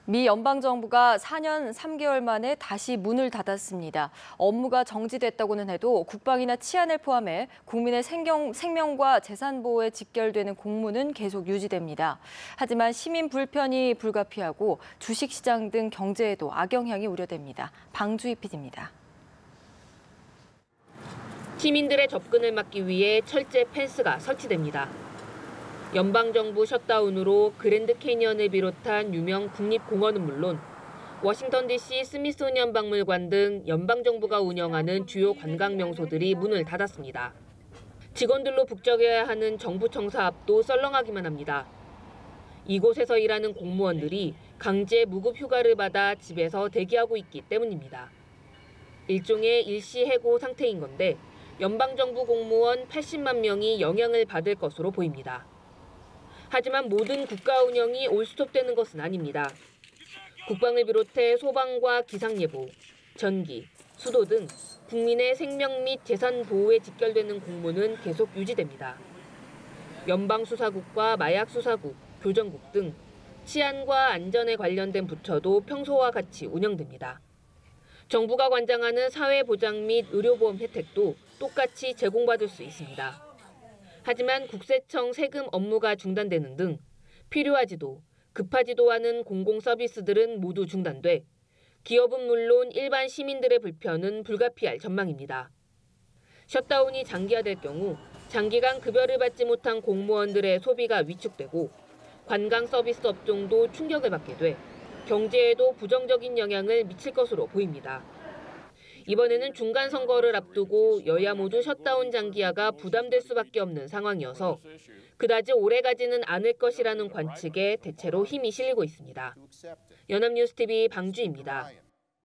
미 연방정부가 4년 3개월 만에 다시 문을 닫았습니다. 업무가 정지됐다고는 해도 국방이나 치안을 포함해 국민의 생명과 재산 보호에 직결되는 공무는 계속 유지됩니다. 하지만 시민 불편이 불가피하고 주식시장 등 경제에도 악영향이 우려됩니다. 방주희 PD입니다. 시민들의 접근을 막기 위해 철제 펜스가 설치됩니다. 연방정부 셧다운으로 그랜드 캐니언을 비롯한 유명 국립공원은 물론 워싱턴 DC 스미소니언 박물관 등 연방정부가 운영하는 주요 관광 명소들이 문을 닫았습니다. 직원들로 북적여야 하는 정부 청사 앞도 썰렁하기만 합니다. 이곳에서 일하는 공무원들이 강제 무급 휴가를 받아 집에서 대기하고 있기 때문입니다. 일종의 일시 해고 상태인 건데 연방정부 공무원 80만 명이 영향을 받을 것으로 보입니다. 하지만 모든 국가 운영이 올스톱되는 것은 아닙니다. 국방을 비롯해 소방과 기상예보, 전기, 수도 등 국민의 생명 및 재산 보호에 직결되는 공무는 계속 유지됩니다. 연방수사국과 마약수사국, 교정국 등 치안과 안전에 관련된 부처도 평소와 같이 운영됩니다. 정부가 관장하는 사회보장 및 의료보험 혜택도 똑같이 제공받을 수 있습니다. 하지만 국세청 세금 업무가 중단되는 등 필요하지도 급하지도 않은 공공 서비스들은 모두 중단돼 기업은 물론 일반 시민들의 불편은 불가피할 전망입니다. 셧다운이 장기화될 경우 장기간 급여를 받지 못한 공무원들의 소비가 위축되고 관광 서비스 업종도 충격을 받게 돼 경제에도 부정적인 영향을 미칠 것으로 보입니다. 이번에는 중간 선거를 앞두고 여야 모두 셧다운 장기화가 부담될 수밖에 없는 상황이어서 그다지 오래가지는 않을 것이라는 관측에 대체로 힘이 실리고 있습니다. 연합뉴스TV 방주입니다.